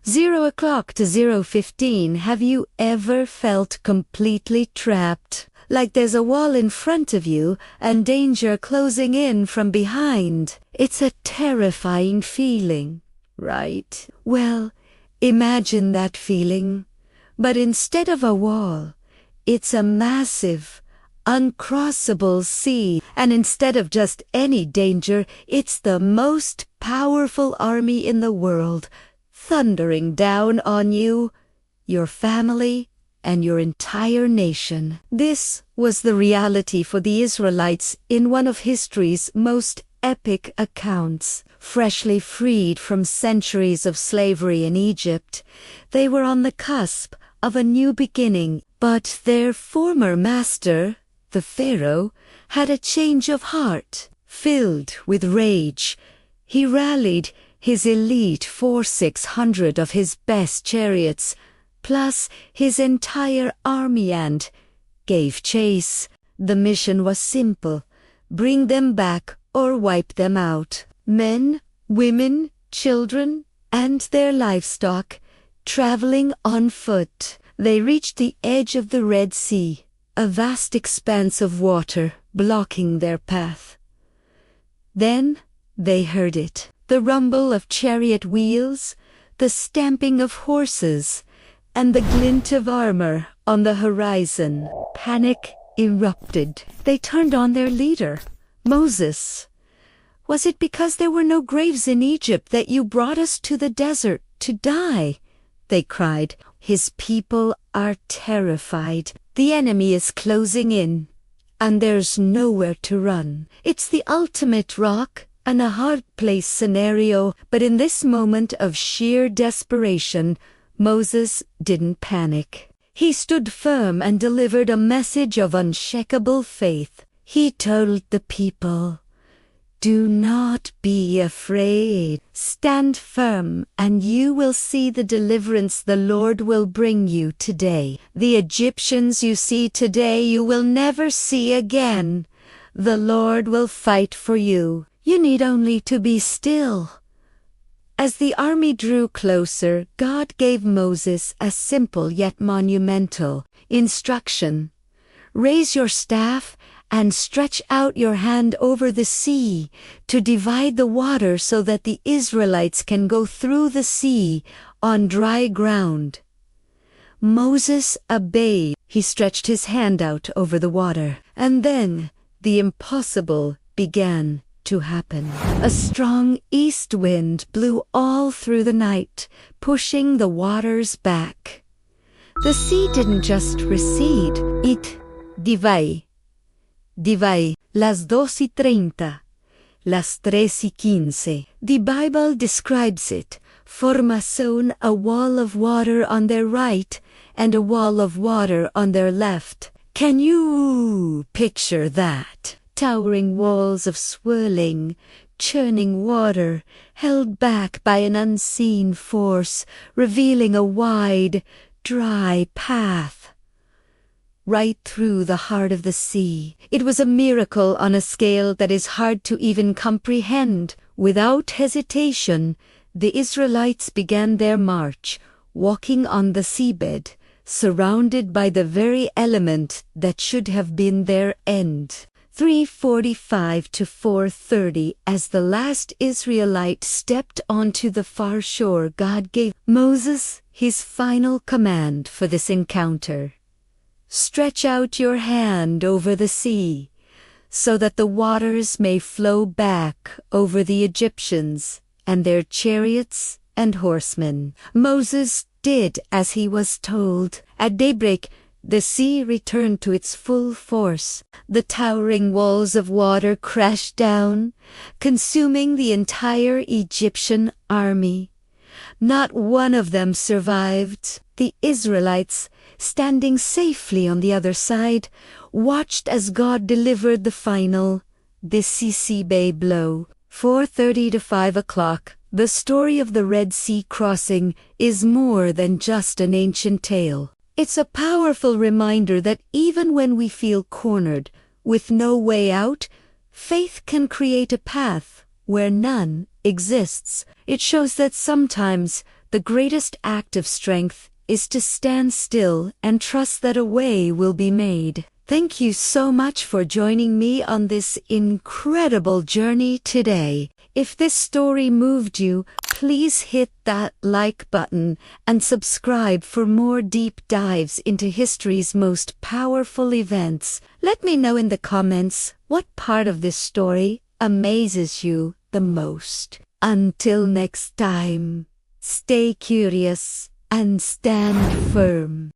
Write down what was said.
0 o'clock to 0:15. Have you ever felt completely trapped? Like there's a wall in front of you and danger closing in from behind. It's a terrifying feeling, right? Well, imagine that feeling. But instead of a wall, it's a massive, uncrossable sea. And instead of just any danger, it's the most powerful army in the world, thundering down on you, your family, and your entire nation. This was the reality for the Israelites in one of history's most epic accounts. Freshly freed from centuries of slavery in Egypt, they were on the cusp of a new beginning. But their former master, the Pharaoh, had a change of heart. Filled with rage, he rallied his elite 600 of his best chariots, plus his entire army, and gave chase. The mission was simple: bring them back or wipe them out. Men, women, children, and their livestock, traveling on foot. They reached the edge of the Red Sea, a vast expanse of water blocking their path. Then they heard it: the rumble of chariot wheels, the stamping of horses, and the glint of armor on the horizon. Panic erupted. They turned on their leader, Moses. "Was it because there were no graves in Egypt that you brought us to the desert to die?" they cried. "His people are terrified. The enemy is closing in, and there's nowhere to run." It's the ultimate rock and a hard place scenario, but in this moment of sheer desperation, Moses didn't panic. He stood firm and delivered a message of unshakable faith. He told the people, "Do not be afraid. Stand firm, and you will see the deliverance the Lord will bring you today. The Egyptians you see today you will never see again. The Lord will fight for you. You need only to be still." As the army drew closer, God gave Moses a simple yet monumental instruction: "Raise your staff and stretch out your hand over the sea to divide the water so that the Israelites can go through the sea on dry ground." Moses obeyed. He stretched his hand out over the water, and then the impossible began to happen. A strong east wind blew all through the night, pushing the waters back. The sea didn't just recede, it divided. Las 2:30, las 3:15. The Bible describes it: "Formación, a wall of water on their right and a wall of water on their left." Can you picture that? Towering walls of swirling, churning water, held back by an unseen force, revealing a wide, dry path right through the heart of the sea. It was a miracle on a scale that is hard to even comprehend. Without hesitation, the Israelites began their march, walking on the seabed, surrounded by the very element that should have been their end. 3:45 to 4:30, as the last Israelite stepped onto the far shore, God gave Moses his final command for this encounter: "Stretch out your hand over the sea, so that the waters may flow back over the Egyptians and their chariots and horsemen." Moses did as he was told. At daybreak, the sea returned to its full force. The towering walls of water crashed down, consuming the entire Egyptian army. Not one of them survived. The Israelites, standing safely on the other side, watched as God delivered the final, decisive blow. 4:30 to 5 o'clock. The story of the Red Sea crossing is more than just an ancient tale. It's a powerful reminder that even when we feel cornered, with no way out, faith can create a path where none exists. It shows that sometimes The greatest act of strength is to stand still and trust that a way will be made. Thank you so much for joining me on this incredible journey today. If this story moved you, please hit that like button and subscribe for more deep dives into history's most powerful events. Let me know in the comments what part of this story amazes you the most. Until next time, stay curious and stand firm.